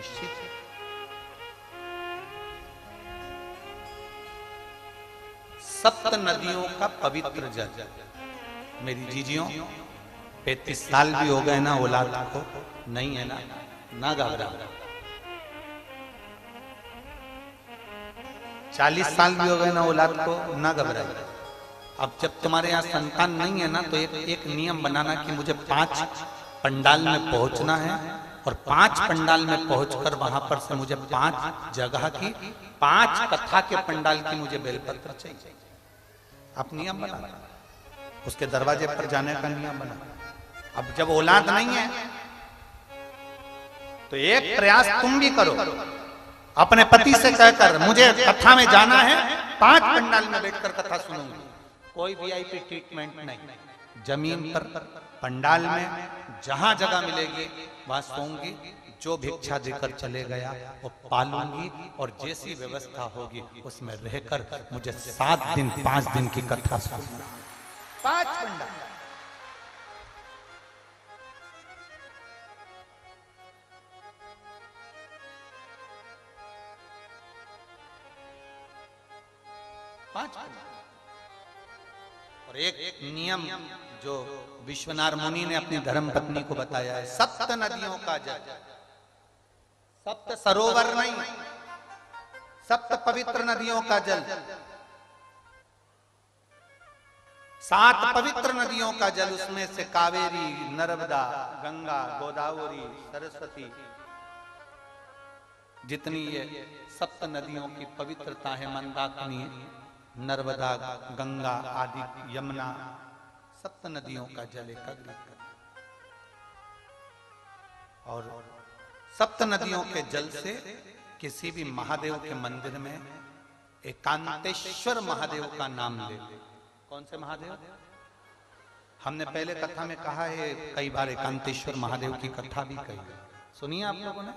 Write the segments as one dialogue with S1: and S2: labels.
S1: निश्चित है। सप्त नदियों का पवित्र जल। मेरी जीजियों 35 साल भी हो गए ना औलाद को, नहीं है ना घबरा। 40 साल भी हो गए ना औलाद को, ना घबरा। अब जब तुम्हारे यहाँ संतान नहीं है ना, तो एक नियम बनाना कि मुझे 5 पंडाल में पहुंचना है, और 5 पंडाल में पहुंचकर वहां पर से मुझे 5 जगह की 5 कथा के पंडाल की मुझे बेलपत्र चाहिए। आप नियम बना, उसके दरवाजे पर जाने का नियम बना। अब जब औलाद नहीं है तो एक प्रयास तुम भी करो, अपने पति से कहकर मुझे कथा में जाना है, 5 पंडाल में बैठकर कथा सुनूंगी। कोई वीआईपी ट्रीटमेंट नहीं, जमीन पर पंडाल में जहां जगह मिलेगी वहां सोऊंगी, जो भिक्षा देकर चले गया वो पालूंगी, और जैसी व्यवस्था होगी उसमें रहकर मुझे 7 दिन 5 दिन की कथा सुनना। 5 पंडाल। और एक नियम जो विश्वनाथ मुनि ने अपनी धर्म पत्नी को बताया है, 7 नदियों का जल। 7 सरोवर नहीं, 7 पवित्र नदियों का जल। 7 पवित्र नदियों का जल, उसमें से कावेरी, नर्मदा, गंगा, गोदावरी, सरस्वती, जितनी ये 7 नदियों की पवित्रता है, मंदाकिनी, नर्मदा, गंगा आदि, यमुना, 7 नदियों का जल एकत्रित कर, और 7 नदियों के जल से किसी भी महादेव के मंदिर में एकांतेश्वर महादेव का नाम ले। कौन से महादेव? हमने पहले कथा में कहा है, कई बार एकांतेश्वर महादेव की कथा भी कही है, सुनिए आप लोगों ने।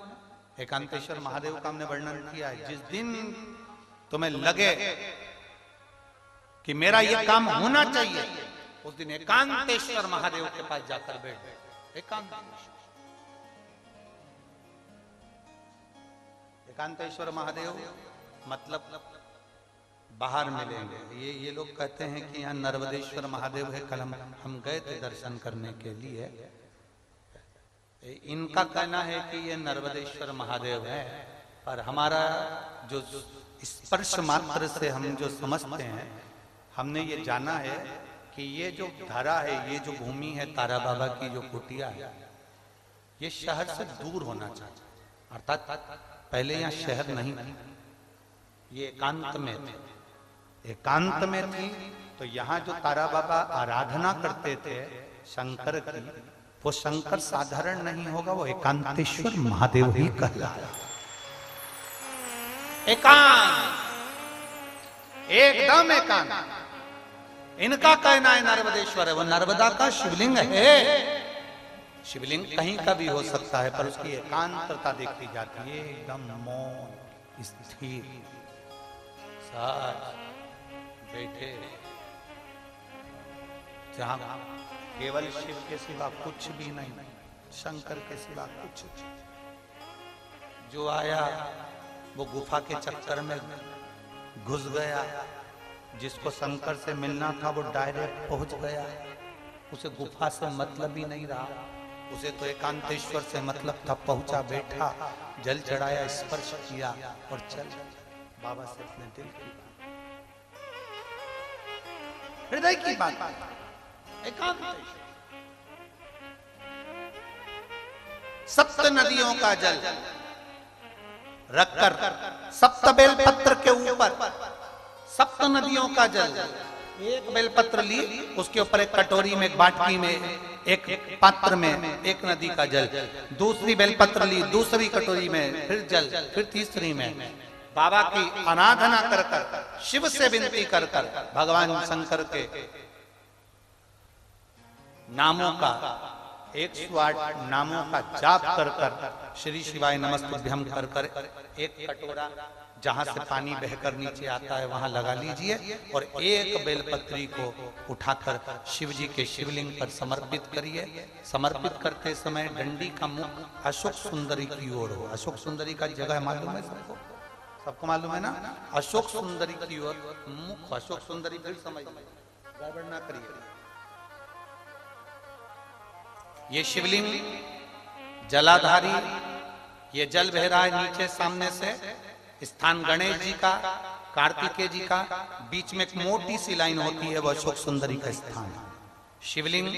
S1: एकांतेश्वर महादेव का हमने वर्णन किया है। जिस दिन तुम्हें लगे कि मेरा ये काम होना चाहिए, उस दिन एकांतेश्वर महादेव के पास जाकर बैठ। एकांतेश्वर महादेव मतलब बाहर मिलेंगे। ये लोग कहते हैं कि यहाँ नर्मदेश्वर महादेव है, कल हम गए थे दर्शन करने के लिए। इनका कहना है कि ये नर्मदेश्वर महादेव है, पर हमारा जो स्पर्श मात्र से हम जो समझते हैं, हमने ये जाना है कि ये जो धरा है, ये जो भूमि है तारा बाबा की जो कुटिया है, ये शहर से दूर होना चाहिए। अर्थात पहले यहाँ शहर नहीं थी, ये एकांत में थी। एकांत में थी तो यहाँ जो तारा बाबा आराधना करते थे शंकर की, वो शंकर साधारण नहीं होगा, वो एकांतेश्वर महादेव ही कहलाया। एकांत, एकदम एकांत। इनका कहना है नर्मदेश्वर है, वो नर्मदा का शिवलिंग है। शिवलिंग कहीं का भी हो सकता है, पर उसकी एकांतता देखी जाती है, एकदम मौन स्थिर, साथ बैठे, जहां केवल शिव के सिवा कुछ भी नहीं, शंकर के सिवा कुछ नहीं। जो आया वो गुफा के चक्कर में घुस गया, जिसको शंकर से मिलना था वो डायरेक्ट पहुंच गया, उसे गुफा से मतलब ही नहीं रहा, उसे तो एकांतेश्वर से मतलब था। पहुंचा, बैठा, जल चढ़ाया, स्पर्श किया और चल बाबा से अपने दिल की बात, हृदय की बात, एकांतेश्वर। 7 नदियों का जल रखकर 7 बेलपत्र के ऊपर 7 नदियों का जल, एक बेलपत्र ली, उसके ऊपर एक कटोरी में, एक बाटकी में, एक पात्र में एक नदी का जल, दूसरी बेलपत्र ली, दूसरी कटोरी में फिर जल, फिर तीसरी में बाबा की आराधना कर कर, शिव से विनती कर कर, भगवान शंकर के नामों का 108 नामों का जाप कर कर, श्री शिवाय नमस्तुभ्यम कर कर, एक कटोरा जहां से पानी बहकर नीचे आता है वहां लगा लीजिए और एक बेलपत्री को उठाकर शिव जी के शिवलिंग पर समर्पित करिए। समर्पित करते समय डंडी का मुख अशोक सुंदरी की ओर हो। अशोक सुंदरी का जगह मालूम है सबको? सबको मालूम है ना? अशोक सुंदरी की ओर मुख। अशोक सुंदरी फिर समझ गड़बड़ ना करिए। ये शिवलिंग जलाधारी, ये जल बह रहा है नीचे सामने से। स्थान गणेश जी का, कार्तिकेय जी का, बीच में एक मोटी सी लाइन होती है, वो अशोक सुंदरी का स्थान है। शिवलिंग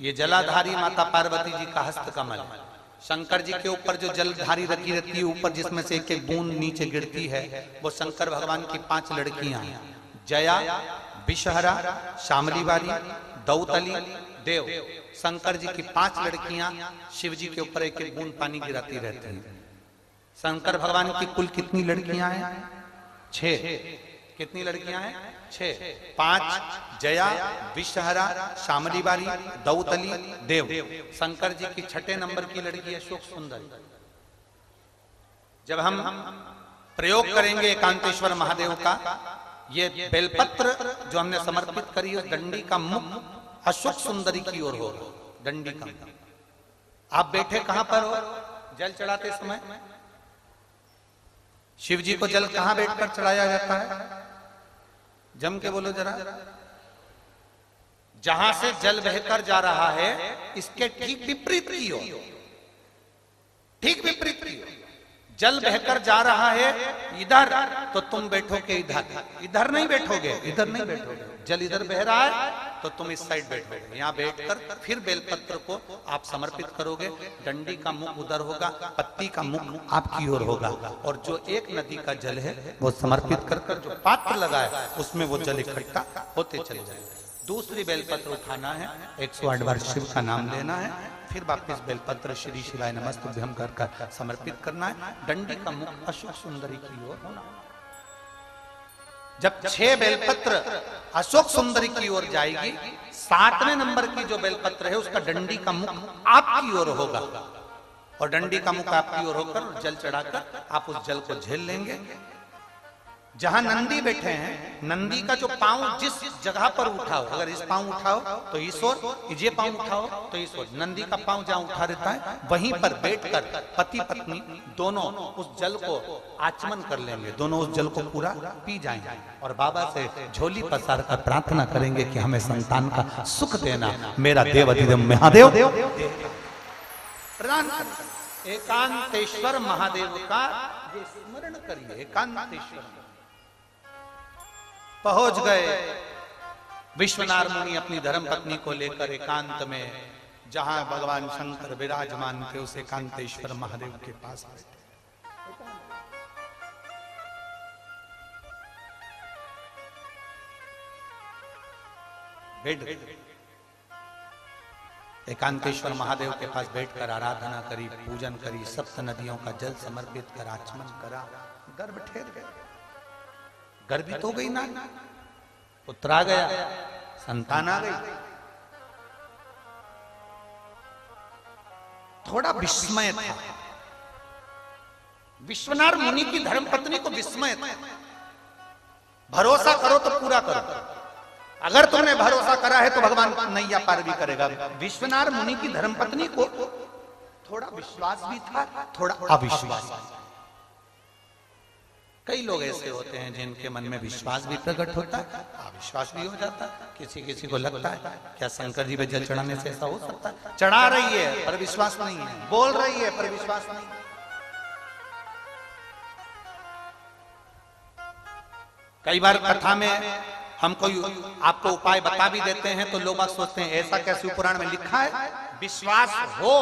S1: ये जलाधारी माता पार्वती जी का हस्त कमल है। शंकर जी के ऊपर जो जलधारी रखी रहती है ऊपर, जिसमें से एक एक बूंद नीचे गिरती है, वो शंकर भगवान की 5 लड़कियां हैं। जया, विषहरा, शामली वाली, दौतली, देव। शंकर जी की 5 लड़कियां शिव जी के ऊपर एक एक बूंद पानी गिराती रहती हैं। शंकर भगवान की कुल कितनी लड़कियां हैं? 6। कितनी लड़कियां हैं? 6। 5 जया, विषहरा, शामली वाली, दौतली, देव। शंकर जी की 6 नंबर की लड़की अशोक सुंदरी। जब हम प्रयोग करेंगे एकांतेश्वर महादेव का, ये बेलपत्र जो हमने समर्पित करी है, डंडी का मुख अशोक सुंदरी की ओर हो। डंडी का मुख। आप बैठे कहां पर हो? जल चढ़ाते समय शिव जी को जल कहां बैठकर चढ़ाया जाता है? जम के बोलो जरा। जहां से जल बहकर जा रहा है इसके ठीक विपरीत की ओर, ठीक विपरीत की ओर। जल बहकर जा रहा है इधर, तो तुम बैठोगे इधर। इधर नहीं बैठोगे, इधर नहीं बैठोगे। जल इधर बह रहा है तो तुम इस साइड बैठोगे। यहाँ बैठकर फिर बेलपत्र को आप समर्पित करोगे। डंडी का मुख उधर होगा, पत्ती का मुख आपकी ओर होगा, और जो एक नदी का जल है वो समर्पित कर कर जो पात्र लगा है उसमें वो जल इकट्ठा होते चले जाएंगे। दूसरी बेलपत्र उठाना है, 108 बार शिव का नाम लेना है, फिर वापिस बेलपत्र श्री शिवाय नमस्तुभ्यम कर कर समर्पित करना है। डंडी का मुख अशोक सुंदरी की ओर होना। जब 6 बेलपत्र अशोक सुंदरी की ओर जाएगी, 7वें नंबर की जो बेलपत्र है उसका डंडी का मुख आपकी ओर होगा, और डंडी का मुख आपकी ओर होकर जल चढ़ाकर आप उस जल को झेल लेंगे। जहां नंदी बैठे हैं, नंदी का जो पांव जिस जगह पर उठाओ, अगर इस पांव उठाओ तो इस ओर, ये पांव उठाओ तो इस ओर, नंदी का पांव जहां उठा रहता है वहीं पर बैठकर पति पत्नी दोनों उस जल को आचमन कर लेंगे। दोनों उस जल को पूरा पी जाएंगे और बाबा से झोली पसार कर प्रार्थना करेंगे कि हमें संतान का सुख देना, मेरा देव अधिदेव महादेव प्रदान कर। एकांतेश्वर महादेव का ये स्मरण करिए। एकांतेश्वर पहुंच गए विश्वनाथ मुनि अपनी धर्मपत्नी को लेकर एकांत में, जहां भगवान शंकर विराजमान थे, उस एकांतेश्वर महादेव के पास बैठे। एकांतेश्वर महादेव के पास बैठकर आराधना करी, पूजन करी, 7 नदियों का जल समर्पित कर आचमन करा। गर्भ ठहर गया, गर्भित हो गई ना, पुत्र आ गया, संतान आ गई। थोड़ा विस्मय था, विश्वनाथ मुनि की धर्मपत्नी को विस्मय था। भरोसा करो तो पूरा करो, अगर तुमने भरोसा करा है तो भगवान नैया पार भी करेगा। विश्वनाथ मुनि की धर्मपत्नी को थोड़ा विश्वास भी था, थोड़ा अविश्वास। कई लोग ऐसे होते हैं जिनके मन में विश्वास भी प्रकट होता है, अविश्वास भी हो जाता है। किसी किसी को लगता है क्या शंकर जी पे जल चढ़ाने से ऐसा हो सकता है? चढ़ा रही है पर विश्वास नहीं है, बोल रही है पर विश्वास नहीं। कई बार कथा में हम कोई आपको उपाय बता भी देते हैं तो लोग सोचते हैं ऐसा कैसे पुराण में लिखा है? विश्वास हो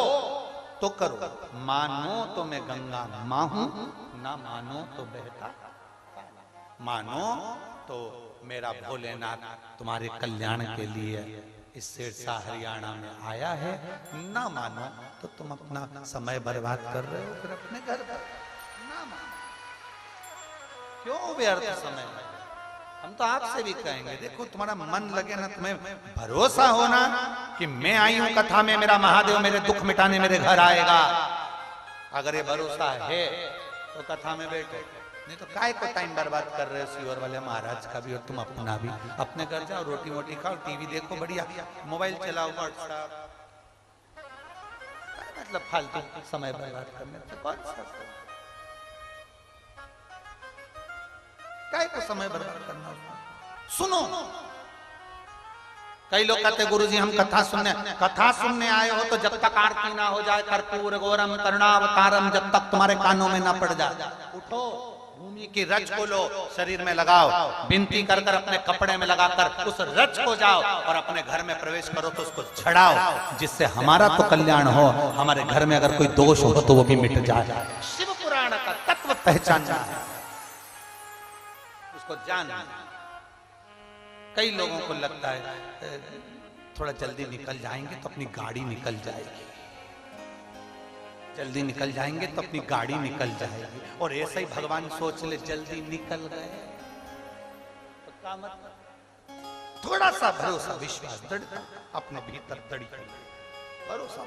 S1: तो करो, मानो तो मैं गंगा मां हूं, ना मानो तो बहता, मानो तो मेरा भोलेनाथ तुम्हारे कल्याण के लिए इस सिरसा हरियाणा में आया है, ना मानो तो तुम अपना समय बर्बाद कर रहे हो फिर अपने घर पर। ना मानो, क्यों व्यर्थ समय? हम तो आपसे भी कहेंगे, देखो तुम्हारा मन लगे ना, तुम्हें भरोसा होना कि मैं आई हूं कथा में, मेरा महादेव मेरे दुख मिटाने मेरे घर आएगा। अगर ये भरोसा है तो कथा में बैठो, नहीं तो काय को टाइम बर्बाद कर रहे हो सीवर वाले महाराज का भी और तुम अपना भी। अपने घर जाओ, रोटी वोटी खाओ, टीवी देखो बढ़िया, मोबाइल चलाओ, व्हाट्सएप, मतलब फालतू समय बर्बाद करने से कौन सा काय को समय बर्बाद करना। सुनो, कई लोग कहते गुरुजी हम कथा सुनने आए हो तो जब तक आरती ना हो जाए कर्पूर गौरम करुणावतारम, जब तक तुम्हारे कानों में ना पड़ जाए, उठो भूमि की रज को लो, शरीर में लगाओ, विनती कर कर अपने कपड़े में लगाकर उस रज को जाओ और अपने घर में प्रवेश करो तो उसको झड़ाओ, जिससे हमारा तो कल्याण हो, हमारे घर में अगर कोई दोष हो तो वो भी मिट जाए। शिव पुराण का तत्व पहचानना है, उसको जानना। कई लोगों को लगता है थोड़ा जल्दी निकल जाएंगे तो अपनी गाड़ी निकल जाएगी, जल्दी निकल जाएंगे तो अपनी गाड़ी निकल जाएगी, और ऐसा ही भगवान सोच ले जल्दी निकल गए तो क्या मतलब। थोड़ा सा भरोसा विश्वास अपने भीतर दड़ी भरोसा।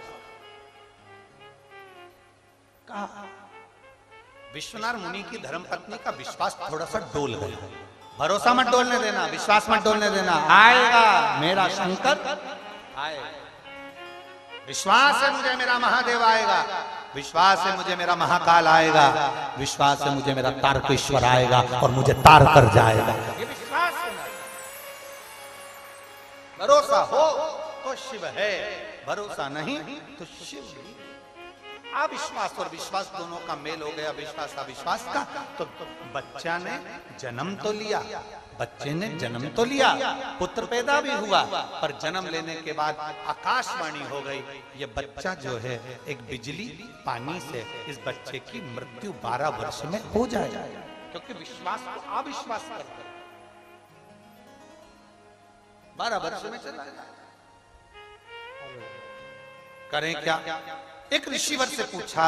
S1: कहा विश्वनाथ मुनि की धर्मपत्नी का विश्वास थोड़ा सा डोल गया। भरोसा मत डोलने देना, विश्वास मत डोलने देना, आएगा मेरा शंकर आएगा। विश्वास है मुझे मेरा महादेव आएगा, विश्वास है मुझे मेरा महाकाल आएगा, विश्वास है मुझे मेरा तारकेश्वर आएगा और मुझे तार कर जाएगा। ये विश्वास है, भरोसा हो तो शिव है, भरोसा नहीं तो शिव। अविश्वास और विश्वास दोनों का मेल हो गया, विश्वास अविश्वास का। तो बच्चा ने जन्म तो लिया, बच्चे ने जन्म तो लिया, पुत्र पैदा भी हुआ, पर जन्म लेने के बाद आकाशवाणी हो गई, ये बच्चा जो है एक बिजली पानी से इस बच्चे की मृत्यु 12 वर्ष में हो जाएगा, क्योंकि विश्वास को अविश्वास कर 12 वर्ष में चला जाए। करें क्या? एक ऋषिवर से पूछा,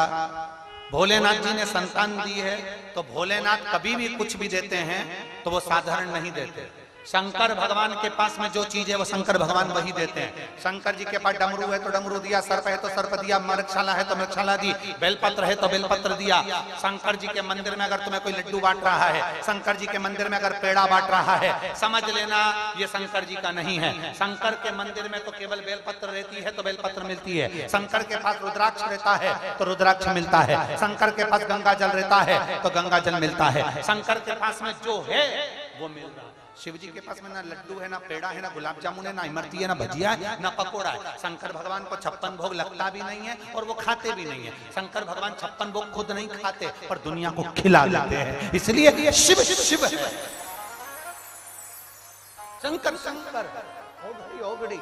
S1: भोलेनाथ जी ने संतान दी है तो भोलेनाथ कभी भी कुछ भी देते हैं तो वो साधारण नहीं देते। शंकर भगवान के पास में जो चीज है वो शंकर भगवान वही देते हैं। शंकर जी के पास डमरू है तो डमरू दिया, सर्प है तो सर्प दिया, मृगशाला है तो मृगशाला दी, बेलपत्र है तो बेलपत्र दिया। शंकर जी के मंदिर में अगर तुम्हें कोई लड्डू बांट रहा है, शंकर जी के मंदिर में अगर पेड़ा बांट रहा है, समझ लेना ये शंकर जी का नहीं है। शंकर के मंदिर में तो केवल बेलपत्र रहती है तो बेलपत्र मिलती है, शंकर के पास रुद्राक्ष रहता है तो रुद्राक्ष मिलता है, शंकर के पास गंगा जल रहता है तो गंगा जल मिलता है, शंकर के पास में जो है वो मिल रहा है। शिव जी के पास में ना लड्डू है, ना पेड़ा है, ना गुलाब जामुन है, ना इमरती है, ना भजिया है, ना पकोड़ा है। शंकर भगवान को 56 भोग लगता भी नहीं है और वो खाते भी नहीं है। शंकर भगवान 56 भोग खुद नहीं खाते पर दुनिया को खिला देते हैं, इसलिए शिव शिव है। शंकर शंकर ओगड़ी ओगड़ी।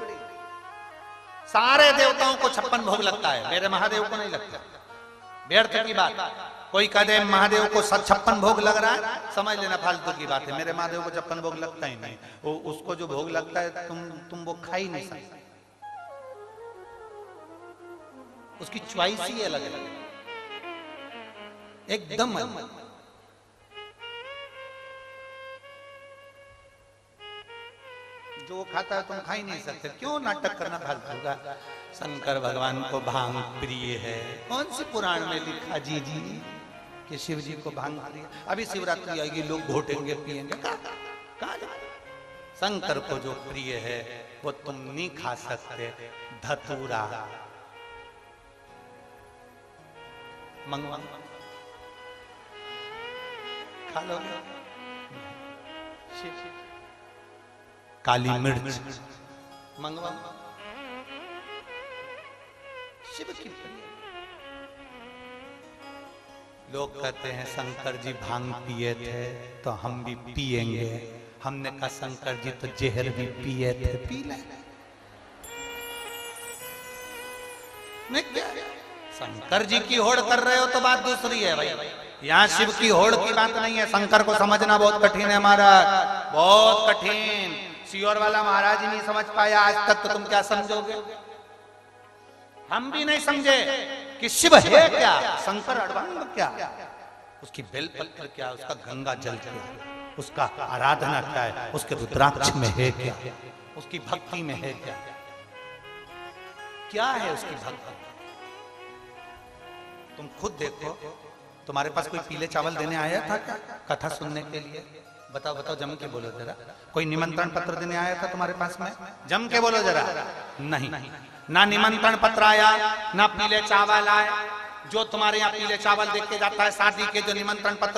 S1: सारे देवताओं को 56 भोग लगता है, मेरे महादेव को नहीं लगता। व्यर्थ की बात। कोई कदे महादेव को 56 भोग लग रहा है, समझ लेना फालतू की बात है। मेरे महादेव को 56 भोग लगता ही नहीं, वो उसको जो भोग लगता है तुम वो खा ही नहीं सकते, उसकी च्वाइस ही अलग है एकदम। जो खाता है तुम खा ही नहीं सकते, क्यों नाटक करना फालतू का। शंकर भगवान को भांग प्रिय है, कौन सी पुराण में लिखा जी कि शिव जी को भांग प्रिय। अभी शिवरात्रि आएगी, लोग घोटेंगे पिएंगे, कहाँ शंकर को जो प्रिय है वो तुम नहीं खा सकते। धतूरा मंगवा खा लोगे, काली मिर्च मंगवा, शिव की प्रिय। लोग कहते हैं शंकर जी भांग पिए थे तो हम भी पिएंगे। हमने कहा शंकर जी तो जहर भी पिए थे, पी ले। शंकर जी की होड़ कर रहे हो तो बात दूसरी है भाई, यहाँ शिव की होड़ की बात नहीं है। शंकर को समझना बहुत कठिन है महाराज, बहुत कठिन। सियोर वाला महाराज ही नहीं समझ पाया आज तक, तो तुम क्या समझोगे। हम भी नहीं समझे कि शिव है क्या, शंकर अड़वांग क्या, उसकी बेलपत्र क्या, उसका गंगा जल क्या, उसका आराधना क्या है, उसके रुद्राक्ष में है क्या, उसकी भक्ति में है क्या। क्या है उसकी भक्ति? तुम खुद देखो, तुम्हारे पास कोई पीले चावल देने आया था क्या कथा सुनने के लिए? बताओ बताओ, जम के बोलो जरा। कोई निमंत्रण पत्र देने आया था तुम्हारे पास में? जम के बोलो जरा। नहीं, ना निमंत्रण पत्र आया, ना पीले चावल आए। जो तुम्हारे यहाँ पीले चावल देके जाता है, शादी के जो निमंत्रण पत्र